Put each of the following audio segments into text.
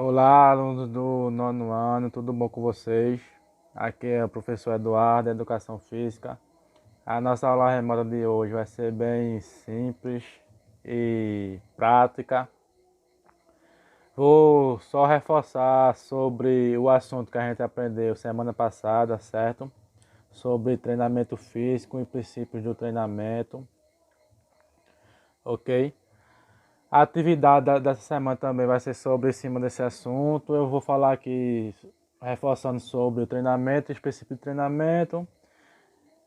Olá, alunos do nono ano, tudo bom com vocês? Aqui é o professor Eduardo, Educação Física. A nossa aula remota de hoje vai ser bem simples e prática. Vou só reforçar sobre o assunto que a gente aprendeu semana passada, certo? Sobre treinamento físico e princípios do treinamento, ok? A atividade dessa semana também vai ser sobre em cima desse assunto. Eu vou falar aqui reforçando sobre o treinamento, específico de treinamento.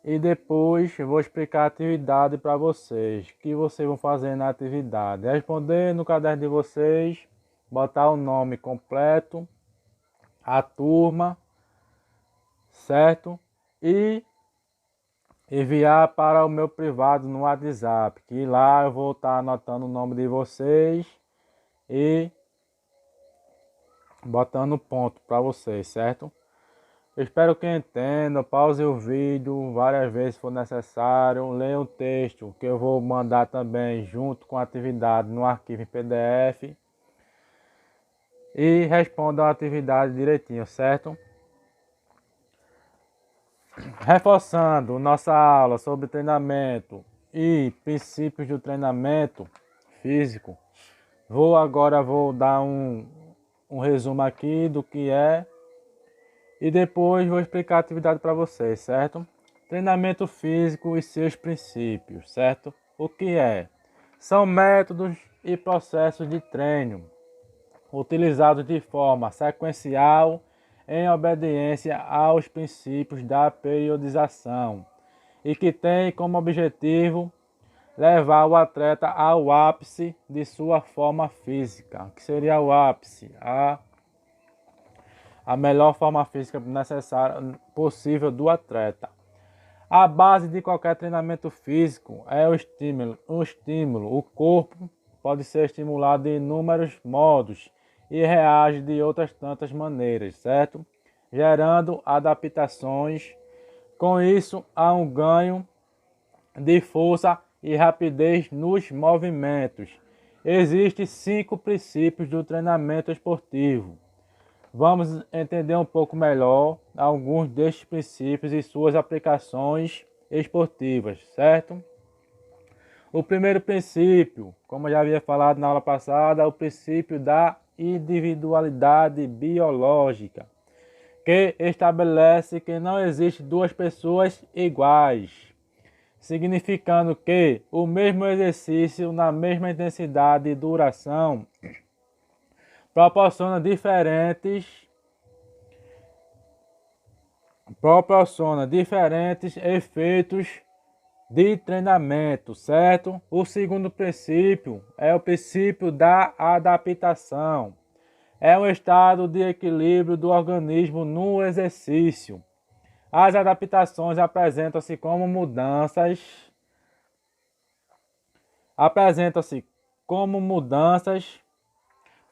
E depois eu vou explicar a atividade para vocês. O que vocês vão fazer na atividade? Responder no caderno de vocês, botar o nome completo, a turma, certo? E enviar para o meu privado no WhatsApp, que lá eu vou estar anotando o nome de vocês e botando ponto para vocês, certo? Eu espero que entendam, pause o vídeo várias vezes se for necessário, leia o texto que eu vou mandar também junto com a atividade no arquivo em PDF e respondam a atividade direitinho, certo? Reforçando nossa aula sobre treinamento e princípios do treinamento físico, vou dar um resumo aqui do que é e depois vou explicar a atividade para vocês, certo? Treinamento físico e seus princípios, certo? O que é? São métodos e processos de treino utilizados de forma sequencial em obediência aos princípios da periodização e que tem como objetivo levar o atleta ao ápice de sua forma física. O que seria o ápice? A melhor forma física necessária possível do atleta. A base de qualquer treinamento físico é o estímulo. O corpo pode ser estimulado de inúmeros modos e reage de outras tantas maneiras, certo? Gerando adaptações. Com isso, há um ganho de força e rapidez nos movimentos. Existem 5 princípios do treinamento esportivo. Vamos entender um pouco melhor alguns destes princípios e suas aplicações esportivas, certo? O primeiro princípio, como eu já havia falado na aula passada, é o princípio da individualidade biológica, que estabelece que não existe duas pessoas iguais, significando que o mesmo exercício na mesma intensidade e duração proporciona diferentes efeitos de treinamento, certo? O segundo princípio é o princípio da adaptação. É um estado de equilíbrio do organismo no exercício. As adaptações apresentam-se como mudanças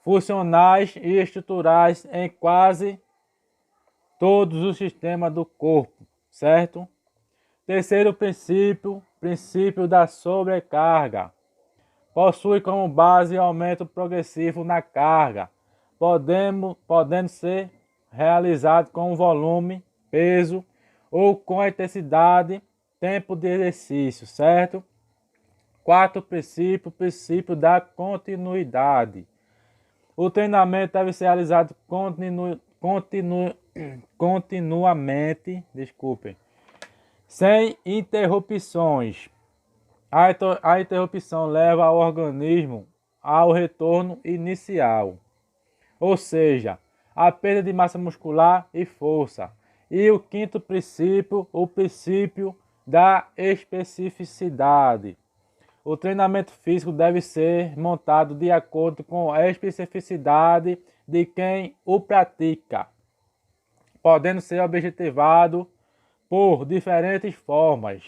funcionais e estruturais em quase todos os sistemas do corpo, certo? Terceiro princípio, princípio da sobrecarga. Possui como base aumento progressivo na carga, podendo ser realizado com volume, peso ou com a intensidade, tempo de exercício, certo? Quarto princípio, princípio da continuidade. O treinamento deve ser realizado continuamente, sem interrupções. A interrupção leva o organismo ao retorno inicial, ou seja, a perda de massa muscular e força. E o quinto princípio, o princípio da especificidade. O treinamento físico deve ser montado de acordo com a especificidade de quem o pratica, podendo ser objetivado por diferentes formas,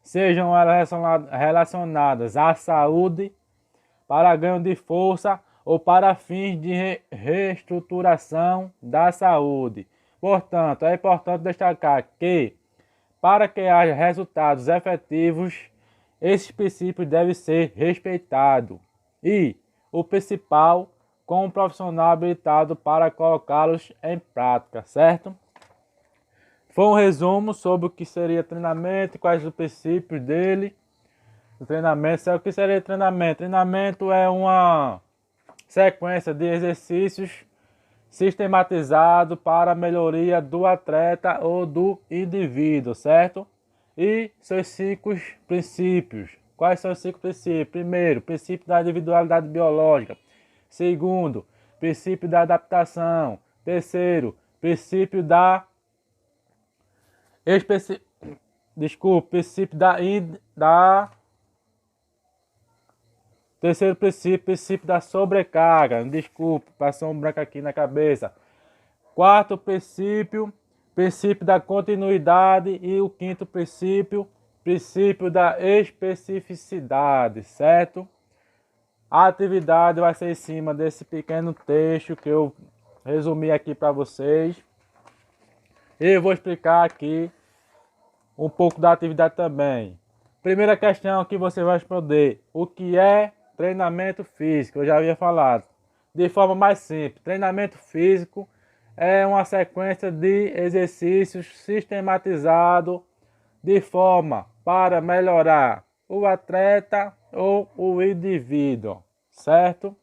sejam elas relacionadas à saúde, para ganho de força ou para fins de reestruturação da saúde. Portanto, é importante destacar que, para que haja resultados efetivos, esses princípios devem ser respeitados. E o principal, com um profissional habilitado para colocá-los em prática, certo? Foi um resumo sobre o que seria treinamento e quais os princípios dele. O treinamento, sabe o que seria treinamento? Treinamento é uma sequência de exercícios sistematizado para a melhoria do atleta ou do indivíduo, certo? E seus 5 princípios. Quais são os 5 princípios? Primeiro, princípio da individualidade biológica. Segundo, princípio da adaptação. Terceiro, princípio da princípio da terceiro princípio da sobrecarga. Desculpa, passou um branco aqui na cabeça. Quarto princípio da continuidade. E o quinto princípio da especificidade, certo? A atividade vai ser em cima desse pequeno texto que eu resumi aqui para vocês. E eu vou explicar aqui um pouco da atividade também. Primeira questão que você vai responder: o que é treinamento físico? Eu já havia falado. De forma mais simples, treinamento físico é uma sequência de exercícios sistematizado de forma para melhorar o atleta ou o indivíduo, certo?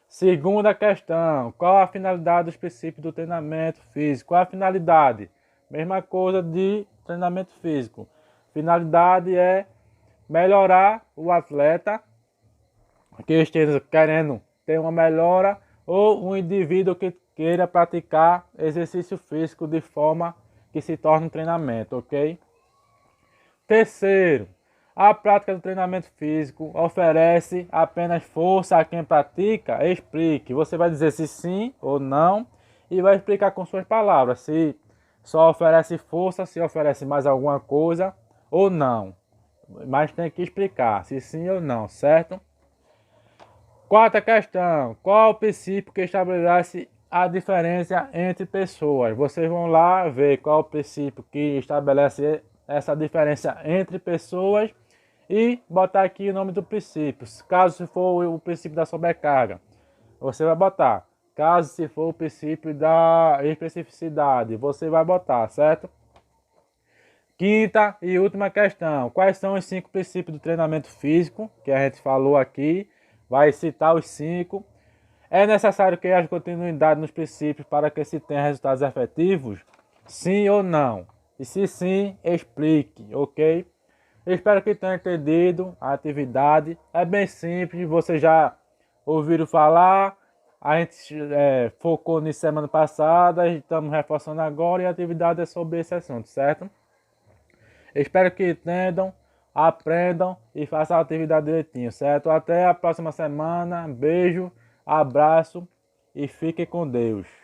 Segunda questão: qual a finalidade dos princípios do treinamento físico? Qual a finalidade? Mesma coisa de treinamento físico. Finalidade é melhorar o atleta que esteja querendo ter uma melhora ou um indivíduo que queira praticar exercício físico de forma que se torne um treinamento, ok? Terceiro, a prática do treinamento físico oferece apenas força a quem pratica? Explique. Você vai dizer se sim ou não e vai explicar com suas palavras se só oferece força, se oferece mais alguma coisa ou não. Mas tem que explicar se sim ou não, certo? Quarta questão: qual o princípio que estabelece a diferença entre pessoas? Vocês vão lá ver qual o princípio que estabelece essa diferença entre pessoas e botar aqui o nome do princípio. Caso se for o princípio da sobrecarga, você vai botar. Caso se for o princípio da especificidade, você vai botar, certo? Quinta e última questão: quais são os 5 princípios do treinamento físico que a gente falou aqui? Vai citar os 5. É necessário que haja continuidade nos princípios para que se tenha resultados efetivos? Sim ou não? E se sim, explique, ok? Eu espero que tenham entendido a atividade. É bem simples, vocês já ouviram falar. A gente focou nisso semana passada, estamos reforçando agora e a atividade é sobre esse assunto, certo? Eu espero que entendam, aprendam e façam a atividade direitinho, certo? Até a próxima semana. Beijo, abraço e fiquem com Deus.